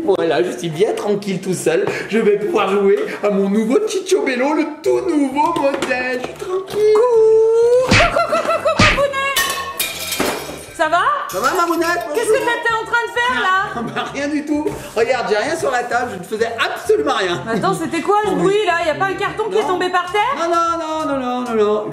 Voilà, je suis bien tranquille tout seul. Je vais pouvoir jouer à mon nouveau Cicciobello, le tout nouveau modèle. Je suis tranquille. Coucou, Papounet. Ça va? Ça va, Mamounette? Qu'est-ce que t'étais en train de faire là? Bah, rien du tout. Regarde, j'ai rien sur la table, je ne faisais absolument rien. Attends, c'était quoi ce bruit là? Y a pas un carton qui est tombé par terre? Non.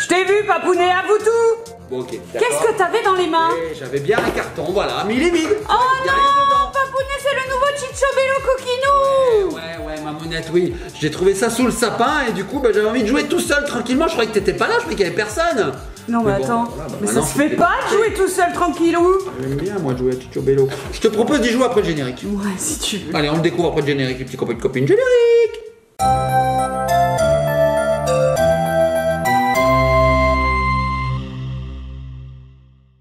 Je t'ai vu, Papounet, avoue tout. Bon, ok. Qu'est-ce que t'avais dans les mains? J'avais bien un carton, voilà, mais il est vide. Oh non, Papounet, c'est le nouveau Cicciobello Coquinou. Ouais, Mamounette, oui. J'ai trouvé ça sous le sapin et du coup, bah, j'avais envie de jouer tout seul, tranquillement. Je croyais que t'étais pas là, je croyais qu'il y avait personne. Non mais bon, attends, voilà, bah, mais ça maintenant, se fait pas de jouer tout seul tranquillou. J'aime bien, moi, de jouer à Cicciobello. Je te propose d'y jouer après le générique. Ouais, si tu veux. Allez, on le découvre après le générique, les petits copains de copines. Générique!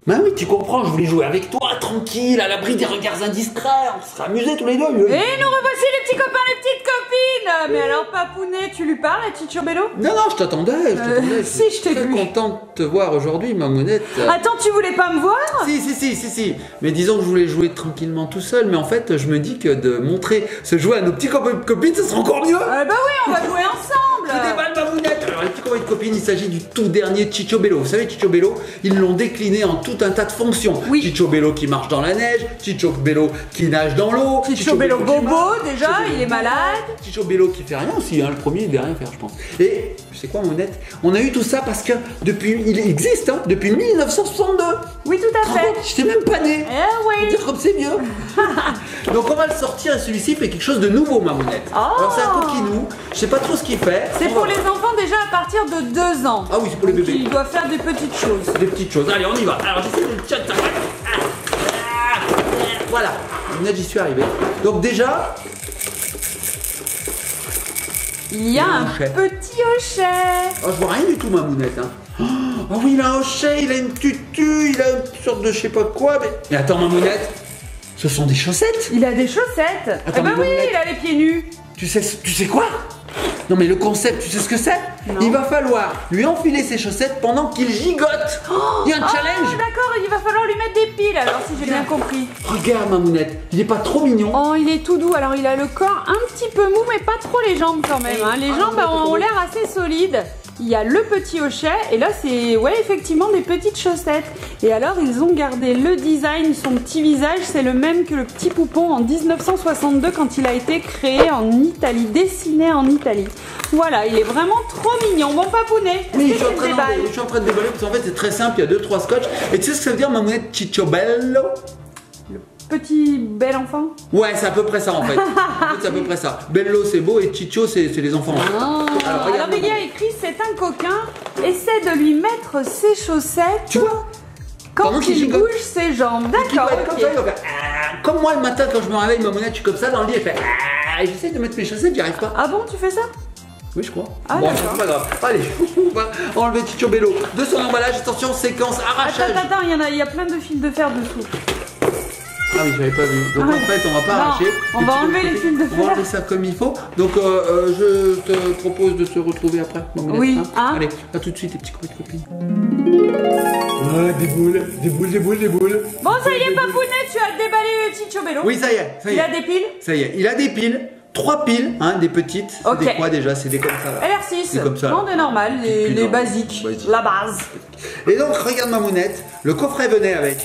Bah oui, tu comprends, je voulais jouer avec toi, tranquille, à l'abri des regards indiscrets, on se serait amusés tous les deux. Et nous revoici les petits copains, les petites copines. Mais alors Papounet, tu lui parles à Cicciobello? Non, je t'attendais, si, je t'ai très vu. content de te voir aujourd'hui, Mamounette. Attends, tu voulais pas me voir? Si. Mais disons que je voulais jouer tranquillement tout seul, mais en fait, je me dis que de montrer ce jouet à nos petits copains de copines, ce sera encore mieux. Bah oui, on va jouer ensemble. Je déballe Mamounette. Alors, les petits copains de copines, il s'agit du tout dernier Cicciobello. Vous savez, Cicciobello, ils l'ont décliné en tout un tas de fonctions. Oui. Cicciobello qui marche dans la neige, Cicciobello qui nage dans l'eau, Cicciobello qui bobo, marche, déjà, Cicciobello il est bobo, malade. Cicciobello qui fait rien aussi, hein, le premier il ne rien faire, je pense. Et tu sais quoi, Mamounette, on a eu tout ça parce que il existe, hein, depuis 1962. Oui, tout à fait. Je t'ai même pas né. Eh oui. Dire comme c'est mieux. Donc on va le sortir et celui-ci fait quelque chose de nouveau, Mamounette. Oh. Alors c'est un coquinou, je sais pas trop ce qu'il fait. C'est pour les enfants déjà à partir de 2 ans. Ah oui, c'est pour les bébés. Il doit faire des petites choses. Des petites choses. Allez, on y va. Alors j'essaie de le tchat. Voilà. Mamounette, j'y suis arrivé. Donc déjà, Il y a un hochet. petit hochet. oh, je vois rien du tout, Mamounette. Hein. Oh oui, il a un hochet, il a une tutu, il a une sorte de je sais pas quoi. Mais attends, Mamounette, ce sont des chaussettes. Il a des chaussettes. Attends, Eh ben mais oui, Mamounette. il a les pieds nus. Tu sais quoi? Non mais le concept, tu sais ce que c'est? Non. Il va falloir lui enfiler ses chaussettes pendant qu'il gigote. Il y a un Ah challenge. d'accord, il va falloir lui mettre des piles alors si j'ai bien compris. Regarde, Mamounette, il est pas trop mignon. Oh, il est tout doux. Alors il a le corps un petit peu mou mais pas trop les jambes quand même. Hein. Les Ah, jambes non, ont trop l'air assez solides. Il y a le petit hochet et là c'est effectivement des petites chaussettes. Et alors ils ont gardé le design, son petit visage, c'est le même que le petit poupon en 1962 quand il a été créé en Italie, dessiné en Italie. Voilà, il est vraiment trop mignon. Bon Papounet, Oui, est-ce que tu le déballes? je suis en train de déballer parce qu'en fait c'est très simple, il y a 2-3 scotch. Et tu sais ce que ça veut dire, Mamounette? Cicciobello? Petit bel enfant. Ouais, c'est à peu près ça en fait. En fait, c'est à peu près ça. Bello c'est beau et Ciccio c'est les enfants. Alors regarde, il y a écrit c'est un coquin, essaie de lui mettre ses chaussettes. Tu vois? Quand Pendant qu'il il gigote. bouge ses jambes. Il va D'accord, être comme ok. ça, il va faire, comme moi le matin quand je me réveille, Mamounette, je suis comme ça dans le lit, elle fait et j'essaie de mettre mes chaussettes, j'y arrive pas. Ah bon, tu fais ça? Oui, je crois. Ah, bon, d'accord. c'est pas grave. Allez, on va enlever Cicciobello de son emballage. Attention, séquence arrachage. Attends, il y a plein de fils de fer dessous. Ah oui, j'avais pas vu. Donc Ah en oui. fait, on va pas Non, arracher. on va enlever les fils de On va fer. enlever ça comme il faut. Donc je te propose de se retrouver après. Mamounette, Oui, hein. Allez, à tout de suite, les petits copains de copines. Ouais, des boules. Bon, ça y est, Papounet, tu as déballé le Cicciobello. Oui, ça y est. Il a des piles? Ça y est, il a des piles. 3 piles, hein, des petites. C'est Ok. des quoi déjà? C'est des comme ça là. LR6. C'est comme ça. Non, des normales, Piles les normales. basiques. Basiques. La base. Et donc, regarde Mamounette, le coffret venait avec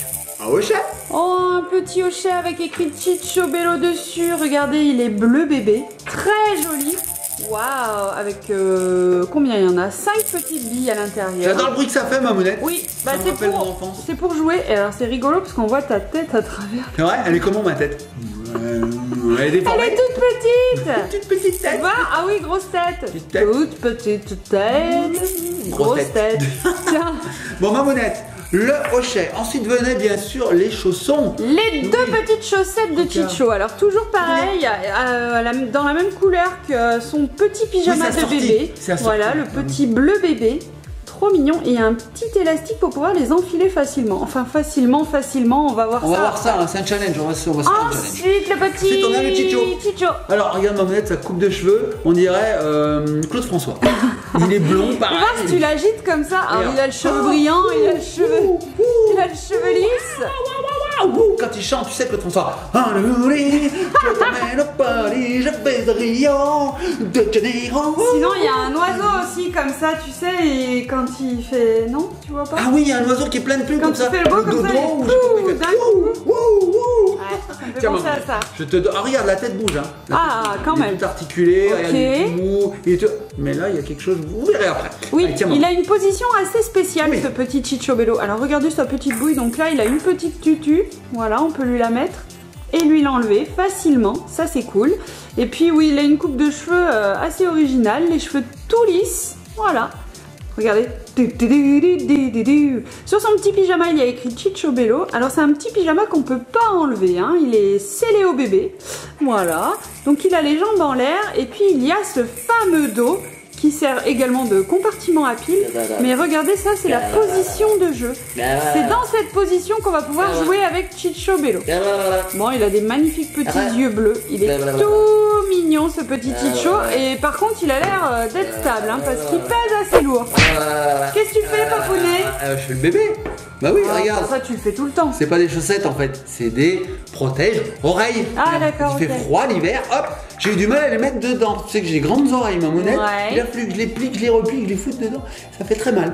un hochet. Oh, un petit hochet avec écrit Cicciobello dessus. Regardez, il est bleu bébé. Très joli. Waouh, avec combien il y en a? 5 petites billes à l'intérieur. J'adore le bruit que ça fait, Mamounette. Oui, Ça me rappelle mon enfance. c'est pour jouer. Et alors c'est rigolo parce qu'on voit ta tête à travers. C'est vrai, elle est comment ma tête? Elle est Elle déformée. est toute petite. Toute petite Tu tête. vois? Ah oui, grosse tête. Petite tête. Toute petite tête. Grosse tête. Tiens, Bon, Mamounette, le hochet. Ensuite venaient bien sûr les chaussons. les deux petites chaussettes de Regarde. Ciccio. Alors toujours pareil, dans la même couleur que son petit pyjama Oui, c'est de assorti. bébé. C'est assorti. Voilà, le petit bleu bébé. Trop mignon. Et un petit élastique pour pouvoir les enfiler facilement. Enfin facilement, on va voir ça. On va voir ça, hein, c'est un challenge. On va se faire un challenge. Ensuite, le petit Ensuite, on a le Ciccio. Ciccio. Alors, regarde Mamounette, sa coupe de cheveux, on dirait Claude François. Il est blond, Tu pareil. vois, si tu l'agites comme ça, alors, Regarde. il a le cheveu brillant, il a le cheveu lisse. Ouh, quand il chante, tu sais que le sort. Je t'emmène au Paris, je vais à Rio de Janeiro. Sinon, il y a un oiseau aussi comme ça, tu sais, et quand il fait. Non, tu vois pas? Ah oui, il y a un oiseau qui est plein de plumes Quand comme ça. tu fais le beau comme ça, dodo, ou je sais pas comment il fait. d'un coup. Ouh. Ouais, ça me fait Tiens, penser maman, à ça. je te donne. Ah, regarde, la tête bouge. Hein. La Ah, tête, quand il est même. tout articulé, Ok. il y a du mou. Mais là, il y a quelque chose, vous verrez après. Oui, Allez, tiens, il maman. a une position assez spéciale, Oui. ce petit Cicciobello. Alors regardez sa petite bouille, donc là il a une petite tutu, voilà, on peut lui la mettre et lui l'enlever facilement, ça c'est cool. Et puis oui, il a une coupe de cheveux assez originale, les cheveux tout lisses, voilà. Regardez. Sur son petit pyjama, il y a écrit Cicciobello. Alors c'est un petit pyjama qu'on peut pas enlever, hein. Il est scellé au bébé. Voilà. Donc il a les jambes en l'air et puis il y a ce fameux dos qui sert également de compartiment à piles. Mais regardez, ça c'est la position de jeu. C'est dans cette position qu'on va pouvoir jouer avec Cicciobello. Bon, il a des magnifiques petits yeux bleus. Il est tout mignon ce petit Ciccio. Et par contre, il a l'air d'être stable, hein, parce qu'il pèse assez lourd. Qu'est-ce que tu fais, papounet? Je fais le bébé. Bah oui, regarde. Ça, tu le fais tout le temps. C'est pas des chaussettes en fait, c'est des protège-oreilles. Ah, d'accord, Il fait ok. froid l'hiver, hop, j'ai eu du mal à les mettre dedans. Tu sais que j'ai des grandes oreilles, ma monette. Ouais. Il a fallu que je les plie, que je les replie, que je les foute dedans. Ça fait très mal.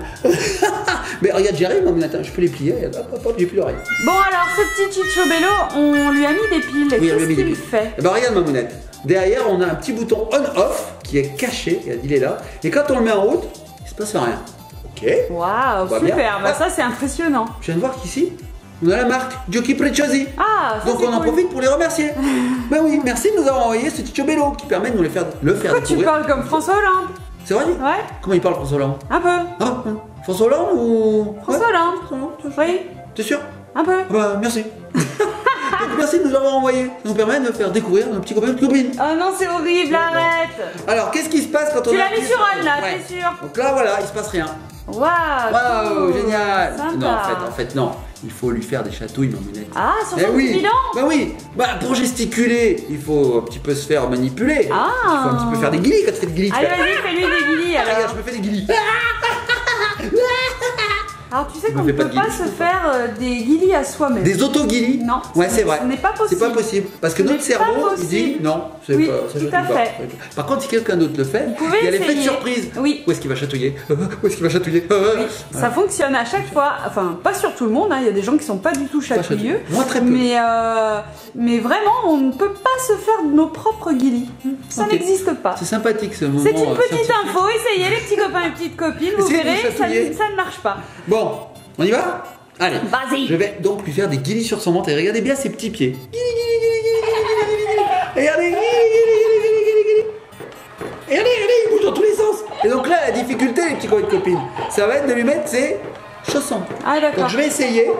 Mais regarde, j'y arrive, ma monette. Je peux les plier, hop, j'ai plus l'oreille. Bon, alors, ce petit Cicciobello, on lui a mis des piles. Oui, on lui a mis Qu'est-ce des qu'il piles. fait? Eh ben, regarde, ma monette. Derrière, on a un petit bouton on-off qui est caché. Il est là. Et quand on le met en route, il se passe rien. Ok. Waouh, Va bien. super. Bah, Hop. ça, c'est impressionnant. Je viens de voir qu'ici, on a la marque Giochi Preziosi. Ah, ça, Donc c'est on en cool. profite pour les remercier. Ben oui, merci de nous avoir envoyé ce Cicciobello qui permet de nous le faire Pourquoi tu découvrir. parles comme François Hollande? C'est vrai? Ouais, Comment il parle François Hollande? un peu. Ah, François Hollande ou... François Ouais, Hollande. François Hollande, Oui, t'es sûr? un peu. Ah bah merci. Donc, merci de nous avoir envoyé. Ça nous permet de faire découvrir nos petits copains et copines. Oh non, c'est horrible, arrête. Alors qu'est-ce qui se passe quand on Tu a l'as mis appuyé sur le on, là, bouton? Ouais. c'est sûr. Donc là voilà, il se passe rien. Waouh, Waouh, cool. génial. Sympa. Non, en fait non. Il faut lui faire des chatouilles, ma monette. Ah, sur Eh son oui, petit bidon. bah oui, bah pour gesticuler, il faut un petit peu se faire manipuler. Ah. Il faut un petit peu faire des guilis quand tu fais des guilis. tu Allez, fais- vas-y, fais-lui des guilis Ah, regarde, alors. je me fais des guilis. Alors, tu sais Je me qu'on ne fais pas peut de pas guilis, se je peux faire des guilis à soi-même. Des auto-guilis. Non, Ouais, c'est vrai. ce n'est pas possible. C'est pas possible. Parce que Ce notre n'est pas cerveau, il possible. dit non, c'est Oui, pas, ça tout je à fais pas. fait. Par contre, si quelqu'un d'autre le fait, pouvez il y a l'effet de essayer. surprise. Oui. Où est-ce qu'il va chatouiller? Où est-ce qu'il va chatouiller? Ça fonctionne à chaque fois, enfin pas sur tout le monde, hein. Il y a des gens qui sont pas du tout chatouilleux. Moi, très peu. Mais vraiment, on ne peut pas se faire nos propres guilis. Ça Ok. n'existe pas. C'est sympathique ce moment. C'est une petite scientifique. info, essayez les petits copains et petites copines, vous Essayez de verrez, chatouiller. ça ne marche pas. Bon, on y va? Allez. Vas-y. Je vais donc lui faire des guilis sur son ventre et regardez bien ses petits pieds. Regardez. Regardez, il bouge dans tous les sens. Et donc là, la difficulté, les petits copains et copines, ça va être de lui mettre ses chaussons. Ah d'accord. Donc je vais essayer.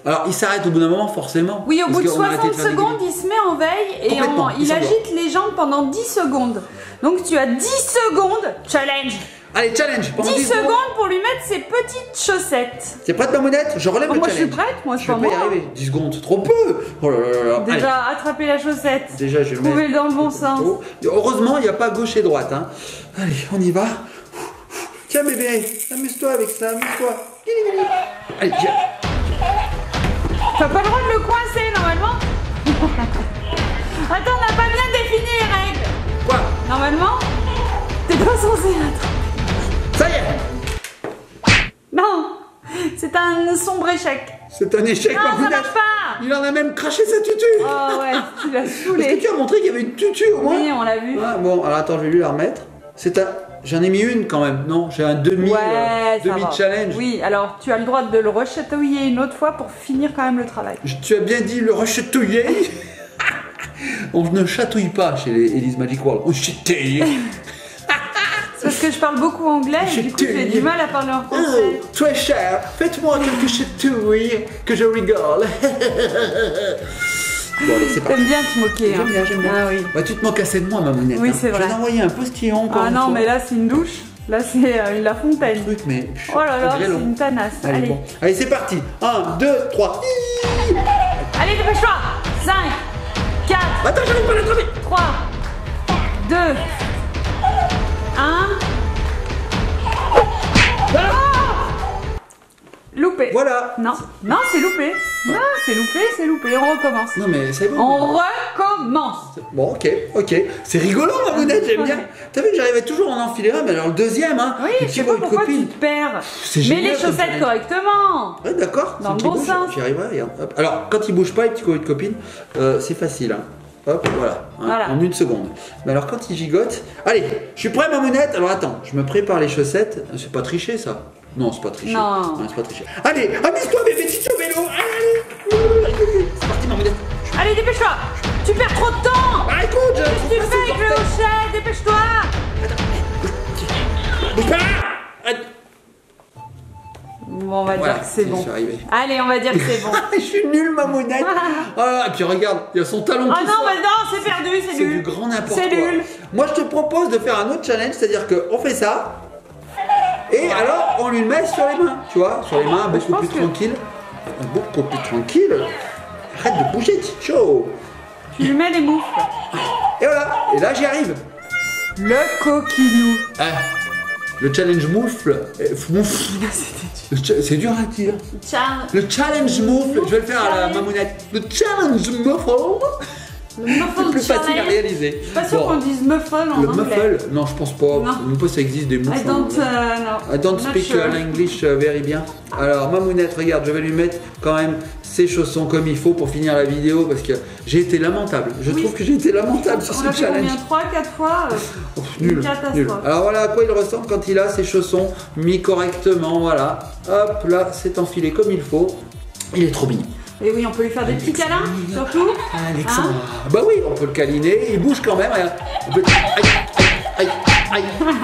Alors il s'arrête au bout d'un moment forcément. Oui, au parce bout de qu'on a arrêté 60 faire des secondes, guilis. il se met en veille et Complètement, il il s'endort. agite les jambes pendant 10 secondes. Donc tu as 10 secondes, challenge. Allez, challenge. Pendant 10 secondes pour lui mettre ses petites chaussettes. C'est prête ma monette? Je relève Oh, le moi, challenge. je suis prête, moi, c'est Je vais pas pas y moi. arriver. 10 secondes, c'est trop peu. Oh là là là là. Allez. Déjà, attrapez la chaussette. Déjà, je vais mettre. Trouvez-le dans le bon sens. Oh. Heureusement, il n'y a pas gauche et droite. Hein. Allez, on y va. Tiens, bébé, amuse-toi avec ça, amuse-toi. Allez, viens. T'as pas le droit de le coincer normalement. Attends, on n'a pas bien défini les règles. Quoi? Normalement, t'es pas censé l'attraper. Ça y est. Non, c'est un sombre échec. C'est un échec, Non, ma ça monette. marche pas. Il en a même craché sa tutu. Oh ouais, tu l'as Est-ce que saoulé. tu as montré qu'il y avait une tutu au moins? Oui, on l'a vu. Ah, bon, alors attends, je vais lui la remettre. C'est un... J'en ai mis une quand même, non? J'ai un demi, Ouais, ça va. challenge. Oui, alors tu as le droit de le rechatouiller une autre fois pour finir quand même le travail. Tu as bien dit le rechatouiller. On ne chatouille pas chez les Elise Magic World. On chatouille. C'est parce que je parle beaucoup anglais et du coup j'ai du mal à parler en français. Oh, très cher, faites-moi quelques chatouilles que je rigole. Bon, allez, c'est parti. T'aimes bien te moquer. hein. J'aime bien. Ah oui. Bah, tu te moques assez de moi, ma monette. Oui, hein. c'est vrai. Je vais t'envoyer un postillon. encore Ah une non, fois. mais là c'est une douche. Là c'est la fontaine. Truc, mais. Oh là là, très c'est long. une tanasse. Allez, Allez, bon. Allez, c'est parti. 1, 2, 3. allez, dépêche-toi. 5, 4, Attends, j'arrive pas à l'attraper. 3, 2, 1. Ah Loupé. loupé. Voilà. Non, non, c'est loupé. Non, c'est loupé, c'est loupé. On recommence. Non mais c'est bon. On recommence. Bon, ok. C'est rigolo, Mamounette, j'aime bien. T'as vu que j'arrivais toujours à en enfiler un, mais alors le deuxième, hein. Oui, je sais pas pourquoi tu te perds. C'est Mets génial, les comme chaussettes challenge. correctement. Ouais, d'accord. Dans le c'est bon bon sens. J'y arriverai, regarde. Hop. Alors, quand il bouge pas, les petits colis de copine, c'est facile, hein. Hop, voilà, hein, Voilà. en une seconde. Mais alors quand il gigote... Allez, je suis prêt, Mamounette. Alors attends, je me prépare les chaussettes. C'est pas tricher, ça? Non, c'est pas tricher. Non. C'est pas tricher. Allez, amuse-toi, bébé, Chicho Bello. Allez. C'est parti, Mamounette. Allez, dépêche-toi. Tu perds trop de temps. Ah, écoute, Qu'est-ce que tu fais avec le hochet? Dépêche-toi. Bouge pas. Bon, on va Voilà, dire que c'est je bon. suis arrivé. Allez, on va dire que c'est bon. Je suis nul, Mamounette. Ah, et puis regarde, il y a son talon Oh qui non, sort. mais non, c'est perdu, c'est C'est nul. du grand n'importe quoi. C'est nul. Moi, je te propose de faire un autre challenge, c'est-à-dire qu'on fait ça, et alors on lui le met sur les mains, tu vois, sur les mains, beaucoup pense plus que- tranquille. Beaucoup plus tranquille. Arrête de bouger, Chicho. Tu lui mets les moufles. Et voilà, et là j'y arrive. Le coquinou. Ah, le challenge moufle. C'est dur à dire. Tiens, Le challenge moufle, je vais le faire à la Challenge. mamounette. Le challenge muffle. le C'est muffle plus facile à challenge. réaliser. Je suis pas sûr Bon. qu'on dise muffle en Le anglais. muffle, non, je pense pas. Non. Je ne sais pas si ça existe des muffles. I don't, no. I don't Not speak sure. English very bien. Alors, Mamounette, regarde, je vais lui mettre quand même ses chaussons comme il faut pour finir la vidéo parce que j'ai été lamentable. Je Oui. trouve que j'ai été lamentable sur On ce l'a fait challenge. combien? 3-4 fois Nul, Une catastrophe. nul. Alors voilà à quoi il ressemble quand il a ses chaussons mis correctement. Voilà. Hop, là, c'est enfilé comme il faut. Il est trop mignon. Et oui, on peut lui faire des petits câlins, surtout. Alexandre. Hein? Bah oui, on peut le câliner, il bouge quand même. Regarde. On peut... Aïe.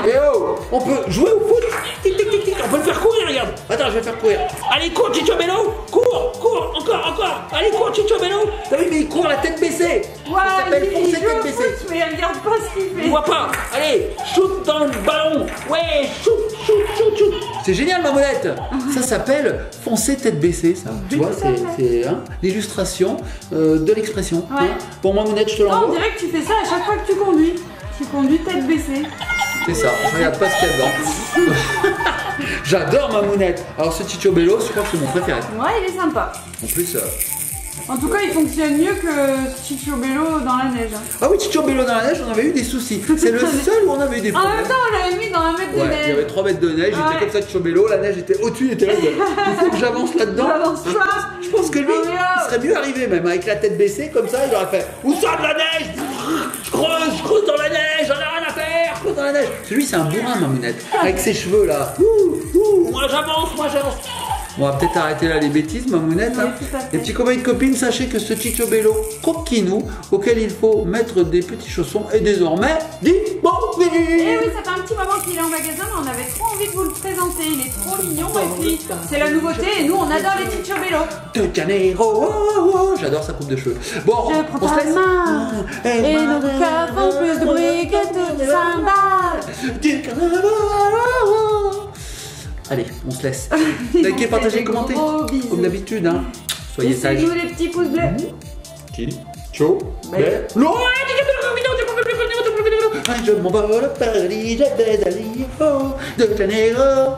Et oh, on peut jouer au foot. Tic, tic, tic, tic. On peut le faire courir, regarde. Attends, je vais le faire courir. Allez, cours, Chicho Bello. Cours, encore. Allez, cours, Chicho Bello. T'as vu, mais il court la tête baissée. Ouais, Ça s'appelle il foncer joue tête au baissée. foot, mais il regarde pas ce qu'il fait. On voit pas. Allez, shoot dans le ballon. Ouais, shoot. C'est génial, Mamounette. Ça s'appelle foncer tête baissée, ça. Tu vois, tout à c'est hein, l'illustration de l'expression. Ouais. Hein. Pour Mamounette, je te Non, on l'envoie. dirait que tu fais ça à chaque fois que tu conduis. Tu conduis tête baissée. C'est ça, je regarde pas ce qu'il y a dedans. J'adore Mamounette. Alors ce Chicho Bello, je crois que c'est mon préféré. Ouais, il est sympa. En plus... En tout cas, il fonctionne mieux que Chicho Bello dans la neige. Ah oui, Chicho Bello dans la neige, on avait eu des soucis. C'est le seul où on avait eu des En même problèmes. temps, on l'avait mis dans un mètre de Ouais, il y neige. avait 3 mètres de neige, Ouais. j'étais comme ça Chicho Bello, la neige était au-dessus, il était là. Il faut que j'avance là-dedans. Avance pas. Je pense que lui, Non, mais il serait mieux arrivé même avec la tête baissée comme ça, il aurait fait où ça de la neige? Je creuse dans la neige, j'en ai rien à faire, je creuse dans la neige. Celui c'est un bourrin, Mamounette, avec ses cheveux là. Moi j'avance. Bon, on va peut-être arrêter là les bêtises, Mamounette. Oui, Hein. tout à fait. Les petits copains et copines, sachez que ce Chicho Bello coquinou auquel il faut mettre des petits chaussons est désormais Eh disponible. oui, ça fait un petit moment qu'il est en magasin, mais on avait trop envie de vous le présenter. Il est trop mignon et puis c'est la nouveauté et nous on adore les Chicho Bello. De Janeiro, oh, oh, oh. J'adore sa coupe de cheveux. Bon, Je on prends se ta laisse. main et nos cœurs font plus de bruit que toutes les cymbales. Du carnaval. Allez, on se laisse. Likez, partagez, commentez. Gros bisous. Comme d'habitude, hein. Soyez sages. Laissez-nous les petits pouces bleus. Ciao. Bye. Je m'envole à Paris, je vais à Rio de Janeiro.